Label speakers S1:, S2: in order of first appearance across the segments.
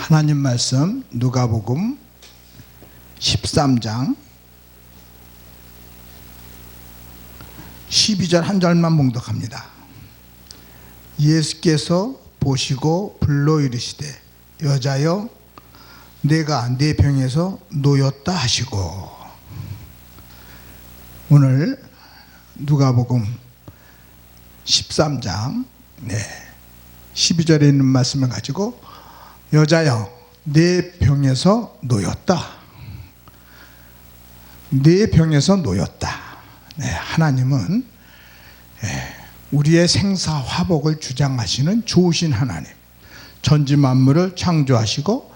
S1: 하나님 말씀 누가복음 13장 12절 한 절만 봉독합니다. 예수께서 보시고 불러 이르시되 여자여 내가 네 병에서 놓였다 하시고. 오늘 누가복음 13장 12절에 있는 말씀을 가지고 여자여 네 병에서 놓였다, 네 병에서 놓였다. 하나님은 우리의 생사화복을 주장하시는 좋으신 하나님, 천지만물을 창조하시고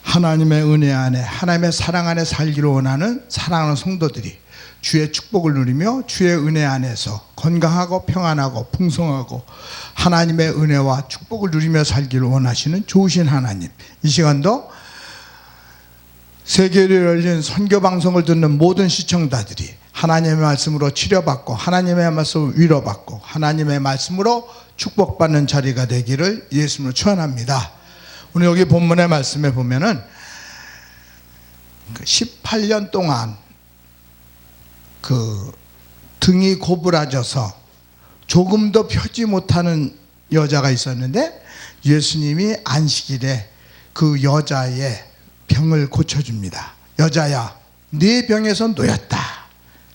S1: 하나님의 은혜 안에, 하나님의 사랑 안에 살기를 원하는 사랑하는 성도들이 주의 축복을 누리며 주의 은혜 안에서 건강하고 평안하고 풍성하고 하나님의 은혜와 축복을 누리며 살기를 원하시는 좋으신 하나님, 이 시간도 세계로 열린 선교 방송을 듣는 모든 시청자들이 하나님의 말씀으로 치료받고 하나님의 말씀으로 위로받고 하나님의 말씀으로 축복받는 자리가 되기를 예수님으로 축원합니다. 오늘 여기 본문의 말씀에 보면은 18년 동안 등이 고부라져서 조금도 펴지 못하는 여자가 있었는데 예수님이 안식일에 그 여자의 병을 고쳐줍니다. 여자야 네 병에서 놓였다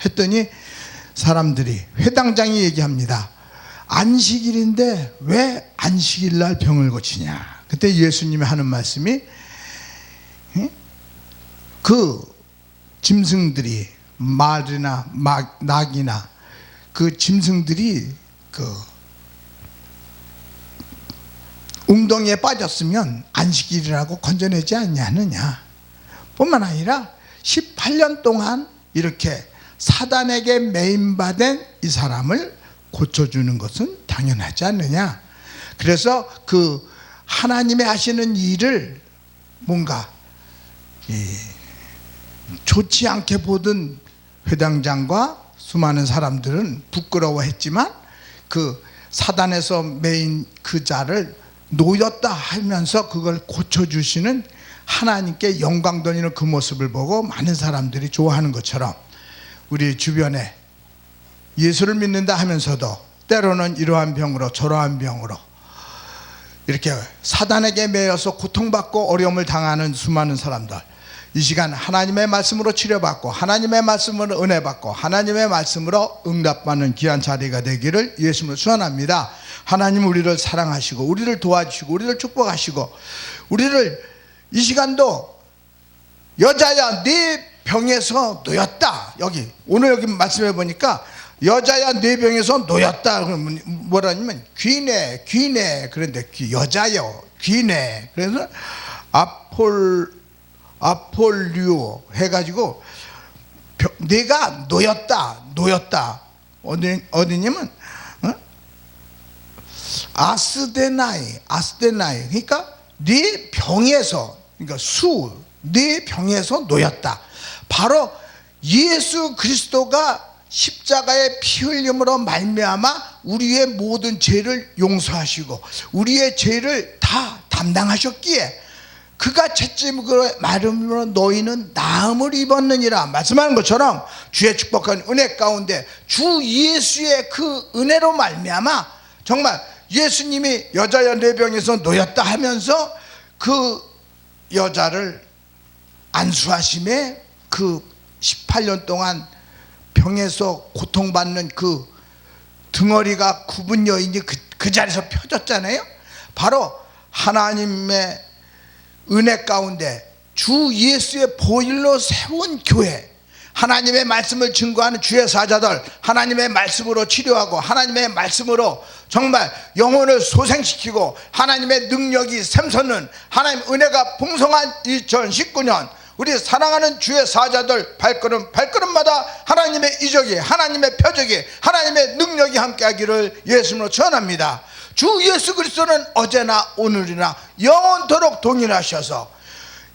S1: 했더니 사람들이, 회당장이 얘기합니다. 안식일인데 왜 안식일날 병을 고치냐. 그때 예수님이 하는 말씀이 그 짐승들이, 말이나 낙이나 그 짐승들이 웅덩이에 빠졌으면 안식일이라고 건져내지 않느냐. 뿐만 아니라 18년 동안 이렇게 사단에게 매인받은 이 사람을 고쳐주는 것은 당연하지 않느냐. 그래서 그 하나님의 하시는 일을 뭔가 좋지 않게 보던 회당장과 수많은 사람들은 부끄러워했지만 그 사단에서 매인 그 자를 놓였다 하면서 그걸 고쳐주시는 하나님께 영광 돌리는 그 모습을 보고 많은 사람들이 좋아하는 것처럼 우리 주변에 예수를 믿는다 하면서도 때로는 이러한 병으로 저러한 병으로 이렇게 사단에게 매여서 고통받고 어려움을 당하는 수많은 사람들, 이 시간 하나님의 말씀으로 치료받고 하나님의 말씀으로 은혜받고 하나님의 말씀으로 응답받는 귀한 자리가 되기를 예수님으로 축원합니다. 하나님 우리를 사랑하시고 우리를 도와주시고 우리를 축복하시고 우리를 이 시간도 여자야 네 병에서 놓였다. 오늘 여기 말씀해 보니까 여자야 네 병에서 놓였다. 그러면 뭐라냐면 귀네 그런데 여자요 귀네. 그래서 아폴류 해가지고 내가 놓였다. 어디냐면 아스데나이. 그러니까 네 병에서, 그러니까 네 병에서 놓였다. 바로 예수 그리스도가 십자가의 피 흘림으로 말미암아 우리의 모든 죄를 용서하시고 우리의 죄를 다 담당하셨기에 그가 채찍으로 마름으로 너희는 나음을 입었느니라 말씀하는 것처럼 주의 축복한 은혜 가운데 주 예수의 그 은혜로 말미암아 정말 예수님이 여자야 네 병에서 놓였다 하면서 그 여자를 안수하심에 그 18년 동안 병에서 고통받는 그 등어리가 굽은 여인이 그 자리에서 펴졌잖아요. 바로 하나님의 은혜 가운데 주 예수의 보혈로 세운 교회, 하나님의 말씀을 증거하는 주의 사자들, 하나님의 말씀으로 치료하고 하나님의 말씀으로 정말 영혼을 소생시키고 하나님의 능력이 샘솟는 하나님 은혜가 풍성한 2019년 우리 사랑하는 주의 사자들 발걸음마다 하나님의 이적이, 하나님의 표적이, 하나님의 능력이 함께하기를 예수님으로 축원합니다. 주 예수 그리스도는 어제나 오늘이나 영원토록 동일하셔서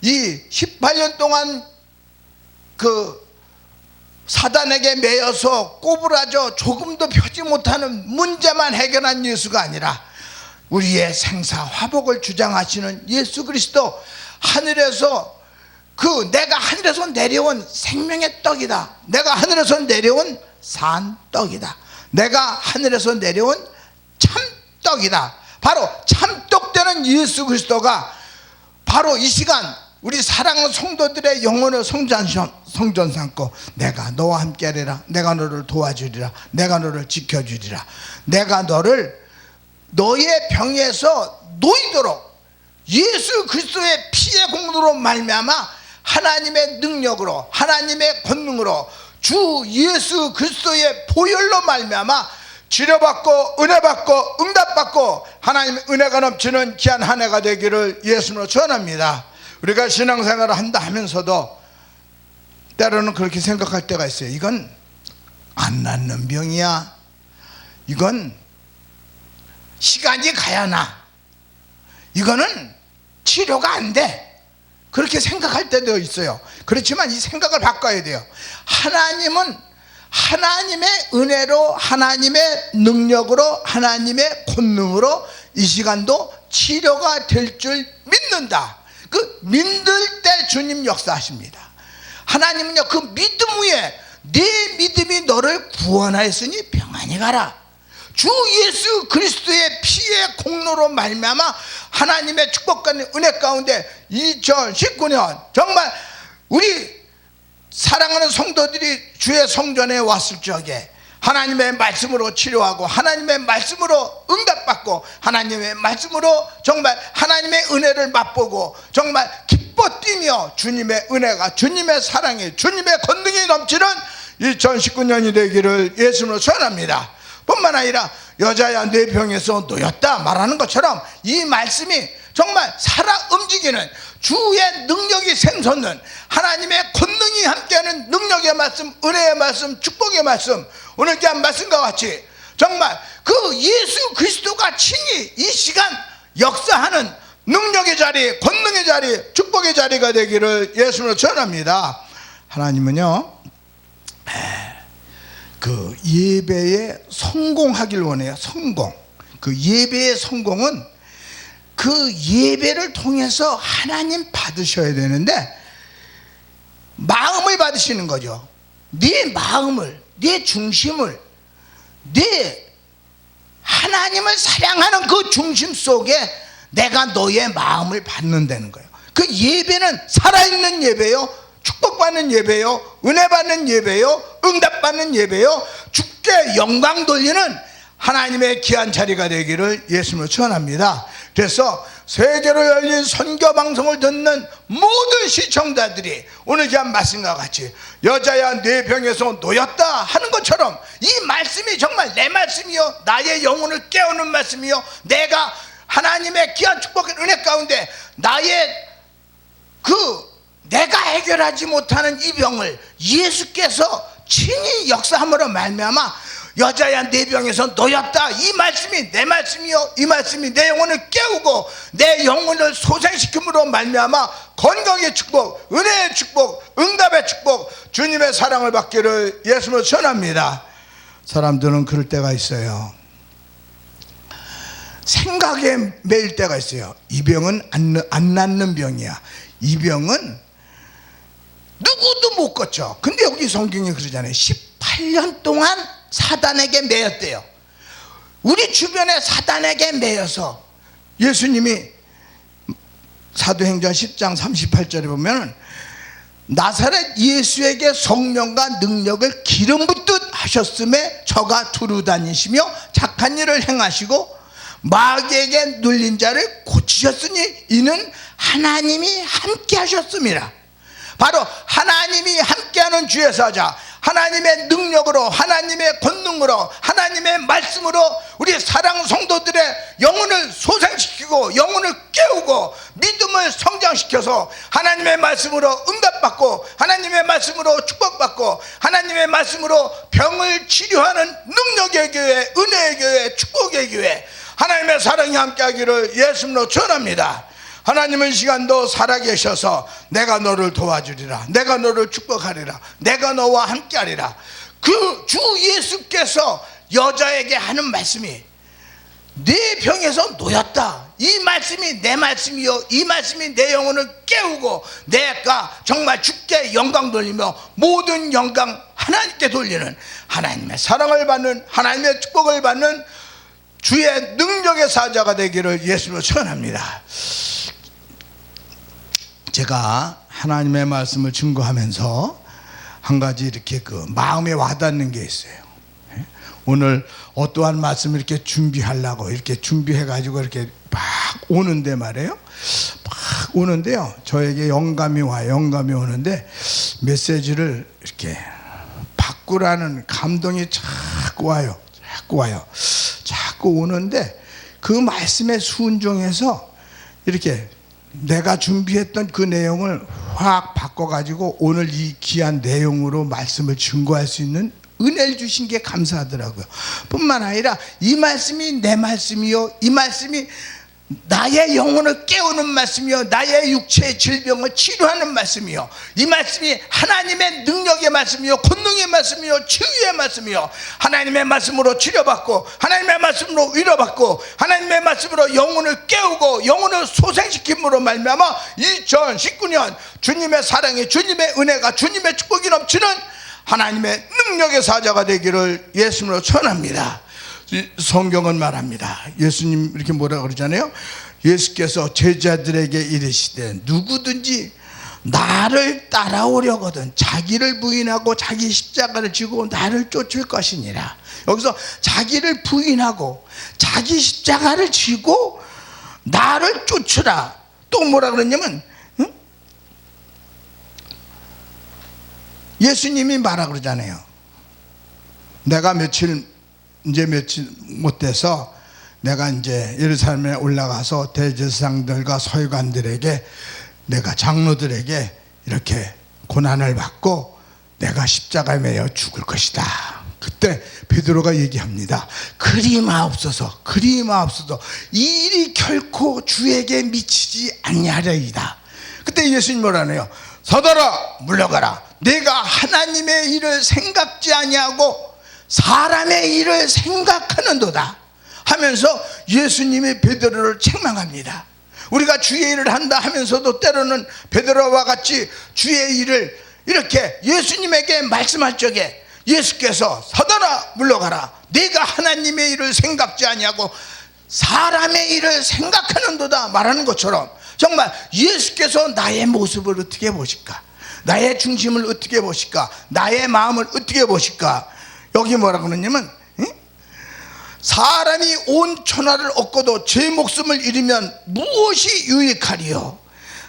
S1: 이 18년 동안 그 사단에게 매여서 꼬부라져 조금도 펴지 못하는 문제만 해결한 예수가 아니라 우리의 생사 화복을 주장하시는 예수 그리스도, 하늘에서 내가 하늘에서 내려온 생명의 떡이다, 내가 하늘에서 내려온 산떡이다, 내가 하늘에서 내려온 참떡이다, 바로 참떡 되는 예수 그리스도가 바로 이 시간 우리 사랑하는 성도들의 영혼을 성전 삼고 내가 너와 함께하리라, 내가 너를 도와주리라, 내가 너를 지켜주리라, 내가 너의 병에서 놓이도록 예수 그리스도의 피의 공로로 말미암아 하나님의 능력으로, 하나님의 권능으로, 주 예수 그리스도의 보혈로 말미암아 치료받고 은혜받고 응답받고 하나님의 은혜가 넘치는 귀한 한 해가 되기를 예수님으로 전합니다. 우리가 신앙생활을 한다 하면서도 때로는 그렇게 생각할 때가 있어요. 이건 안 낫는 병이야, 이건 시간이 가야 나, 이거는 치료가 안 돼, 그렇게 생각할 때도 있어요. 그렇지만 이 생각을 바꿔야 돼요. 하나님은 하나님의 은혜로, 하나님의 능력으로, 하나님의 권능으로 이 시간도 치료가 될 줄 믿는다. 그 믿을 때 주님 역사하십니다. 하나님은요, 그 믿음 위에 네 믿음이 너를 구원하였으니 평안히 가라. 주 예수 그리스도의 피의 공로로 말미암아 하나님의 축복과 은혜 가운데 2019년 정말 우리 사랑하는 성도들이 주의 성전에 왔을 적에 하나님의 말씀으로 치료하고 하나님의 말씀으로 응답받고 하나님의 말씀으로 정말 하나님의 은혜를 맛보고 정말 기뻐 뛰며 주님의 은혜가, 주님의 사랑이, 주님의 권능이 넘치는 2019년이 되기를 예수님으로 전합니다. 뿐만 아니라 여자야 내 병에서 놓였다 말하는 것처럼 이 말씀이 정말 살아 움직이는 주의 능력이 샘솟는 하나님의 권능이 함께하는 능력의 말씀, 은혜의 말씀, 축복의 말씀, 오늘 귀한 말씀과 같이 정말 그 예수 그리스도가 친히 이 시간 역사하는 능력의 자리, 권능의 자리, 축복의 자리가 되기를 예수님으로 전합니다. 하나님은요, 그 예배에 성공하길 원해요. 성공. 그 예배의 성공은 그 예배를 통해서 하나님 받으셔야 되는데 마음을 받으시는 거죠. 네 마음을, 네 중심을, 네 하나님을 사랑하는 그 중심 속에 내가 너의 마음을 받는다는 거예요. 그 예배는 살아있는 예배요, 축복받는 예배요, 은혜받는 예배요, 응답받는 예배요, 주께 영광 돌리는 하나님의 귀한 자리가 되기를 예수님으로 축원합니다. 그래서 세계로 열린 선교 방송을 듣는 모든 시청자들이 오늘 귀한 말씀과 같이 여자야 내 병에서 놓였다 하는 것처럼 이 말씀이 정말 내 말씀이요, 나의 영혼을 깨우는 말씀이요, 내가 하나님의 귀한 축복의 은혜 가운데 내가 해결하지 못하는 이 병을 예수께서 친히 역사함으로 말미암아 여자야 내 병에서 놓였다, 이 말씀이 내 말씀이요, 이 말씀이 내 영혼을 깨우고 내 영혼을 소생시킴으로 말미암아 건강의 축복, 은혜의 축복, 응답의 축복, 주님의 사랑을 받기를 예수님으로 전합니다. 사람들은 그럴 때가 있어요. 생각에 매일 때가 있어요. 이 병은 안 낫는 병이야, 이 병은 누구도 못 걷죠. 근데 여기 성경이 그러잖아요. 18년 동안 사단에게 매였대요. 우리 주변에 사단에게 매여서 예수님이 사도행전 10장 38절에 보면 나사렛 예수에게 성령과 능력을 기름 붓듯 하셨음에 저가 두루 다니시며 착한 일을 행하시고 마귀에게 눌린 자를 고치셨으니 이는 하나님이 함께 하셨습니다. 바로 하나님이 함께하는 주의 사자, 하나님의 능력으로, 하나님의 권능으로, 하나님의 말씀으로 우리 사랑 성도들의 영혼을 소생시키고 영혼을 깨우고 믿음을 성장시켜서 하나님의 말씀으로 응답받고 하나님의 말씀으로 축복받고 하나님의 말씀으로 병을 치료하는 능력의 교회, 은혜의 교회, 축복의 교회, 하나님의 사랑이 함께하기를 예수님으로 전합니다. 하나님은 이 시간도 살아계셔서 내가 너를 도와주리라, 내가 너를 축복하리라, 내가 너와 함께하리라. 그 주 예수께서 여자에게 하는 말씀이 네 병에서 놓였다. 이 말씀이 내 말씀이요, 이 말씀이 내 영혼을 깨우고 내가 정말 주께 영광 돌리며 모든 영광 하나님께 돌리는, 하나님의 사랑을 받는, 하나님의 축복을 받는 주의 능력의 사자가 되기를 예수로 축원합니다. 제가 하나님의 말씀을 증거하면서 한 가지 이렇게 그 마음에 와닿는 게 있어요. 오늘 어떠한 말씀을 이렇게 준비하려고 이렇게 준비해 가지고 이렇게 막 오는데 말이에요. 막 오는데요, 저에게 영감이 오는데 메시지를 이렇게 바꾸라는 감동이 자꾸 와요. 자꾸 오는데 그 말씀에 순종해서 이렇게 내가 준비했던 그 내용을 확 바꿔가지고 오늘 이 귀한 내용으로 말씀을 증거할 수 있는 은혜를 주신 게 감사하더라고요. 뿐만 아니라 이 말씀이 내 말씀이요, 이 말씀이 나의 영혼을 깨우는 말씀이요, 나의 육체의 질병을 치료하는 말씀이요, 이 말씀이 하나님의 능력의 말씀이요, 권능의 말씀이요, 치유의 말씀이요, 하나님의 말씀으로 치료받고 하나님의 말씀으로 위로받고 하나님의 말씀으로 영혼을 깨우고 영혼을 소생시킴으로 말미암아 2019년 주님의 사랑이, 주님의 은혜가, 주님의 축복이 넘치는 하나님의 능력의 사자가 되기를 예수님으로 축원합니다. 성경은 말합니다. 예수님 이렇게 뭐라 그러잖아요. 예수께서 제자들에게 이르시되 누구든지 나를 따라오려거든 자기를 부인하고 자기 십자가를 지고 나를 쫓을 것이니라. 여기서 자기를 부인하고 자기 십자가를 지고 나를 쫓으라. 또 뭐라 그랬냐면 예수님이 말하 그러잖아요. 내가 며칠 못 돼서 내가 이제 예루살렘에 올라가서 대제사장들과 서기관들에게, 내가 장로들에게 이렇게 고난을 받고 내가 십자가에 매여 죽을 것이다. 그때 베드로가 얘기합니다. 그리 마옵소서, 이 일이 결코 주에게 미치지 아니하리이다. 그때 예수님 뭐라네요? 서더러 물러가라. 내가 하나님의 일을 생각지 아니하고 사람의 일을 생각하는도다 하면서 예수님이 베드로를 책망합니다. 우리가 주의 일을 한다 하면서도 때로는 베드로와 같이 주의 일을 이렇게 예수님에게 말씀할 적에 예수께서 서더라 물러가라. 내가 하나님의 일을 생각지 아니하고 사람의 일을 생각하는도다 말하는 것처럼, 정말 예수께서 나의 모습을 어떻게 보실까, 나의 중심을 어떻게 보실까, 나의 마음을 어떻게 보실까. 여기 뭐라 그러냐면 사람이 온 천하를 얻고도 제 목숨을 잃으면 무엇이 유익하리요?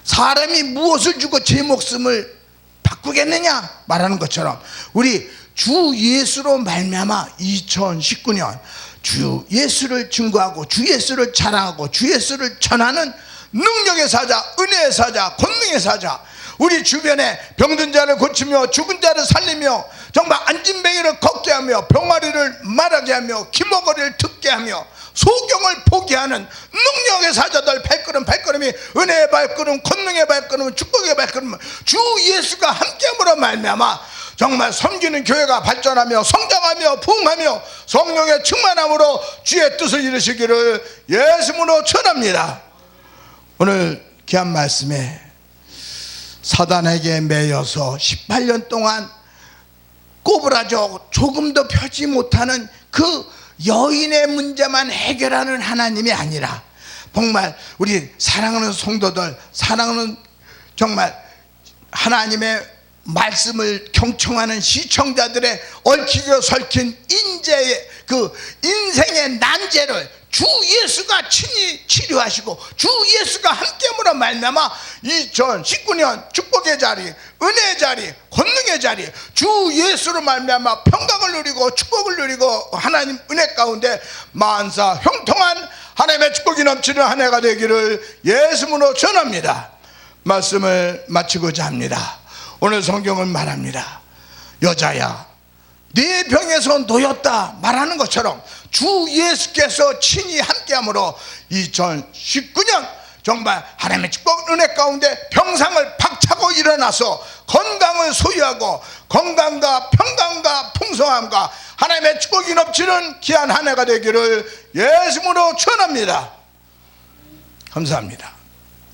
S1: 사람이 무엇을 주고 제 목숨을 바꾸겠느냐 말하는 것처럼, 우리 주 예수로 말미암아 2019년 주 예수를 증거하고 주 예수를 자랑하고 주 예수를 전하는 능력의 사자, 은혜의 사자, 권능의 사자, 우리 주변에 병든 자를 고치며 죽은 자를 살리며 정말 안진뱅이를 걷게 하며 병아리를 말하게 하며 기머거리를 듣게 하며 소경을 보게 하는 능력의 사자들, 발걸음이 은혜의 발걸음, 권능의 발걸음, 축복의 발걸음, 주 예수가 함께함으로 말미암아 정말 섬기는 교회가 발전하며 성장하며 부흥하며 성령의 충만함으로 주의 뜻을 이루시기를 예수님으로 축원합니다. 오늘 귀한 말씀에 사단에게 매여서 18년 동안 꼬부라져 조금도 펴지 못하는 그 여인의 문제만 해결하는 하나님이 아니라, 정말 우리 사랑하는 성도들, 사랑하는 정말 하나님의 말씀을 경청하는 시청자들의 얽히고 설킨 인재의 그 인생의 난제를 주 예수가 친히 치료하시고 주 예수가 함께함으로 말미암아 2019년 축복의 자리, 은혜의 자리, 권능의 자리, 주 예수로 말미암아 평강을 누리고 축복을 누리고 하나님 은혜 가운데 만사 형통한 하나님의 축복이 넘치는 한 해가 되기를 예수님으로 전합니다. 말씀을 마치고자 합니다. 오늘 성경은 말합니다. 여자야, 네 병에서 놓였다 말하는 것처럼 주 예수께서 친히 함께함으로 2019년 정말 하나님의 축복 은혜 가운데 병상을 박차고 일어나서 건강을 소유하고 건강과 평강과 풍성함과 하나님의 축복이 넘치는 귀한 한 해가 되기를 예수님으로 축원합니다. 감사합니다.